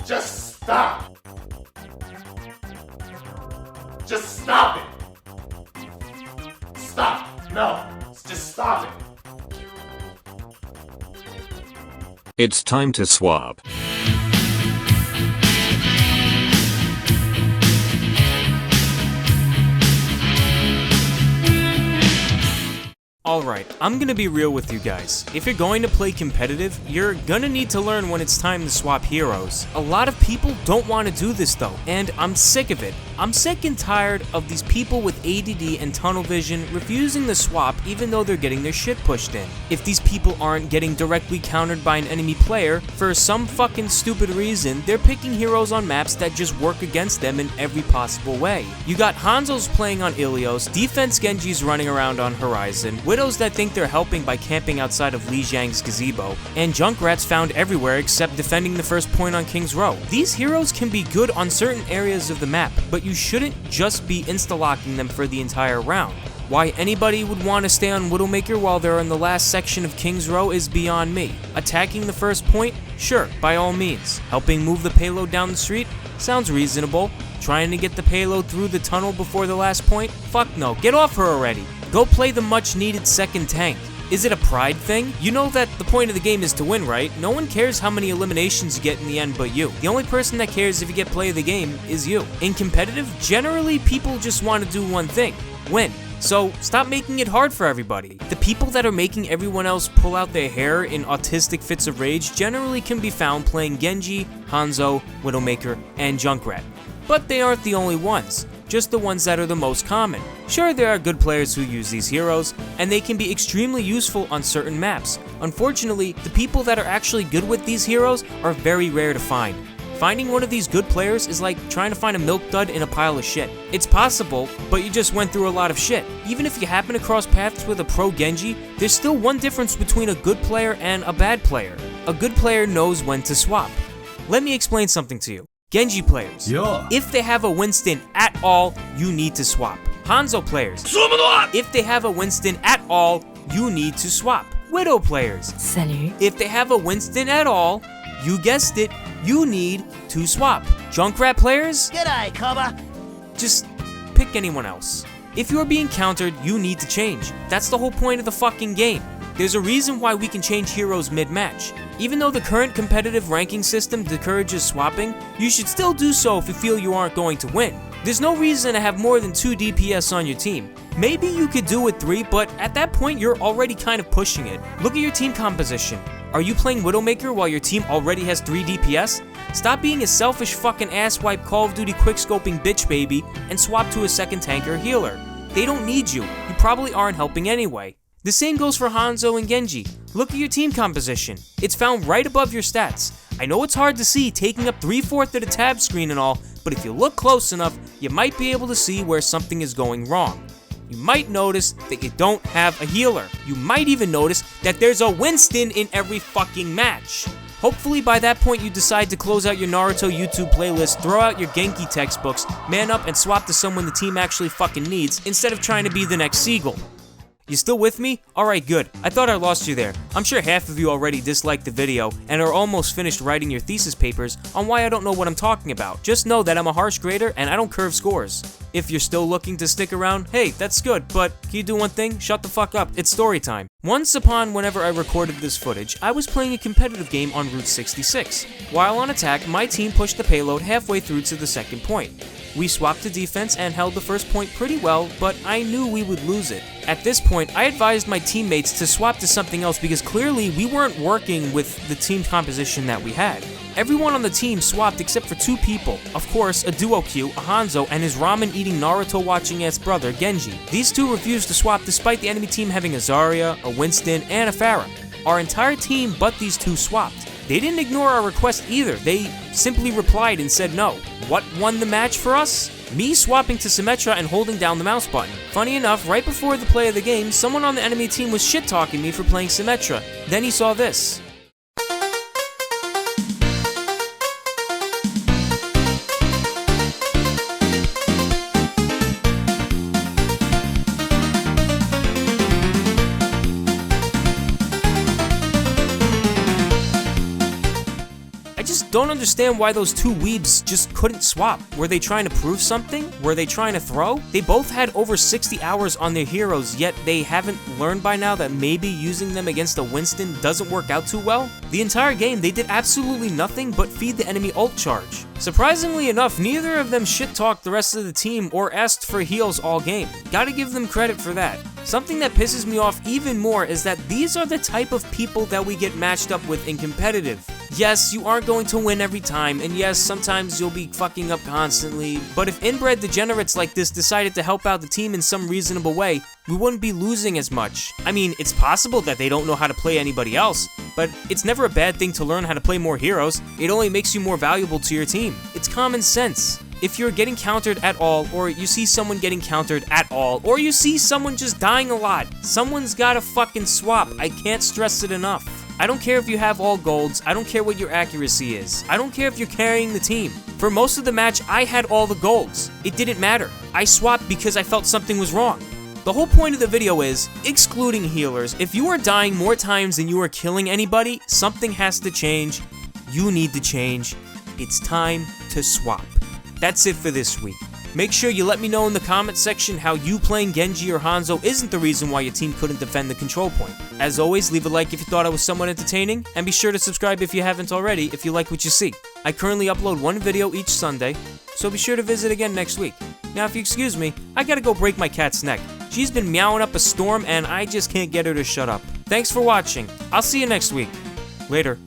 Just stop. Just stop it. Stop. No. Just stop it. It's time to swap. Alright, I'm gonna be real with you guys. If you're going to play competitive, you're gonna need to learn when it's time to swap heroes. A lot of people don't want to do this though, and I'm sick of it. I'm sick and tired of these people with ADD and tunnel vision refusing to swap even though they're getting their shit pushed in. If these people aren't getting directly countered by an enemy player, for some fucking stupid reason, they're picking heroes on maps that just work against them in every possible way. You got Hanzo's playing on Ilios, defense Genji's running around on Horizon, Widows that think they're helping by camping outside of Li Jiang's gazebo, and Junkrats found everywhere except defending the first point on King's Row. These heroes can be good on certain areas of the map, but you shouldn't just be insta-locking them for the entire round. Why anybody would want to stay on Widowmaker while they're in the last section of King's Row is beyond me. Attacking the first point? Sure, by all means. Helping move the payload down the street? Sounds reasonable. Trying to get the payload through the tunnel before the last point? Fuck no, get off her already. Go play the much needed second tank. Is it a pride thing? You know that the point of the game is to win, right? No one cares how many eliminations you get in the end but you. The only person that cares if you get play of the game is you. In competitive, generally people just want to do one thing, win. So stop making it hard for everybody. The people that are making everyone else pull out their hair in autistic fits of rage generally can be found playing Genji, Hanzo, Widowmaker, and Junkrat. But they aren't the only ones, just the ones that are the most common. Sure, there are good players who use these heroes, and they can be extremely useful on certain maps. Unfortunately, the people that are actually good with these heroes are very rare to find. Finding one of these good players is like trying to find a milk dud in a pile of shit. It's possible, but you just went through a lot of shit. Even if you happen to cross paths with a pro Genji, there's still one difference between a good player and a bad player. A good player knows when to swap. Let me explain something to you. Genji players, if they have a Winston at all, you need to swap. Hanzo players, if they have a Winston at all, you need to swap. Widow players, Salut. if they have a Winston at all, you guessed it, you need to swap. Junkrat players, G'day, Cobber. just pick anyone else. If you're being countered, you need to change. That's the whole point of the fucking game. There's a reason why we can change heroes mid-match. Even though the current competitive ranking system discourages swapping, you should still do so if you feel you aren't going to win. There's no reason to have more than 2 DPS on your team. Maybe you could do with 3, but at that point you're already kind of pushing it. Look at your team composition. Are you playing Widowmaker while your team already has 3 DPS? Stop being a selfish fucking asswipe Call of Duty quickscoping bitch baby and swap to a second tanker healer. They don't need you. You probably aren't helping anyway. The same goes for Hanzo and Genji. Look at your team composition. It's found right above your stats. I know it's hard to see taking up 3/4 of the tab screen and all, but if you look close enough, you might be able to see where something is going wrong. You might notice that you don't have a healer. You might even notice that there's a Winston in every fucking match. Hopefully by that point you decide to close out your Naruto YouTube playlist, throw out your Genki textbooks, man up and swap to someone the team actually fucking needs instead of trying to be the next Siegel. You still with me? Alright, good. I thought I lost you there. I'm sure half of you already disliked the video and are almost finished writing your thesis papers on why I don't know what I'm talking about. Just know that I'm a harsh grader and I don't curve scores. If you're still looking to stick around, hey, that's good, but can you do one thing? Shut the fuck up. It's story time. Once upon whenever I recorded this footage, I was playing a competitive game on Route 66. While on attack, my team pushed the payload halfway through to the second point. We swapped to defense and held the first point pretty well, but I knew we would lose it. At this point, I advised my teammates to swap to something else because clearly we weren't working with the team composition that we had. Everyone on the team swapped except for 2 people. Of course, a duo Q, a Hanzo, and his ramen-eating Naruto-watching ass brother, Genji. These 2 refused to swap despite the enemy team having a Zarya, a Winston, and a Pharah. Our entire team but these 2 swapped. They didn't ignore our request either, they simply replied and said no. What won the match for us? Me swapping to Symmetra and holding down the mouse button. Funny enough, right before the play of the game, someone on the enemy team was shit-talking me for playing Symmetra. Then he saw this. don't understand why those two weebs just couldn't swap. Were they trying to prove something? Were they trying to throw? They both had over 60 hours on their heroes, yet they haven't learned by now that maybe using them against a Winston doesn't work out too well? The entire game, they did absolutely nothing but feed the enemy ult charge. Surprisingly enough, neither of them shit-talked the rest of the team or asked for heals all game. Gotta give them credit for that. Something that pisses me off even more is that these are the type of people that we get matched up with in competitive. Yes, you aren't going to win every time, and yes, sometimes you'll be fucking up constantly, but if inbred degenerates like this decided to help out the team in some reasonable way, we wouldn't be losing as much. I mean, it's possible that they don't know how to play anybody else, but it's never a bad thing to learn how to play more heroes. It only makes you more valuable to your team. It's common sense. If you're getting countered at all, or you see someone getting countered at all, or you see someone just dying a lot, someone's gotta fucking swap. I can't stress it enough. I don't care if you have all golds, I don't care what your accuracy is, I don't care if you're carrying the team. For most of the match, I had all the golds. It didn't matter. I swapped because I felt something was wrong. The whole point of the video is, excluding healers, if you are dying more times than you are killing anybody, something has to change. You need to change. It's time to swap. That's it for this week. Make sure you let me know in the comment section how you playing Genji or Hanzo isn't the reason why your team couldn't defend the control point. As always, leave a like if you thought I was somewhat entertaining, and be sure to subscribe if you haven't already if you like what you see. I currently upload one video each Sunday, so be sure to visit again next week. Now if you excuse me, I gotta go break my cat's neck. She's been meowing up a storm and I just can't get her to shut up. Thanks for watching. I'll see you next week. Later.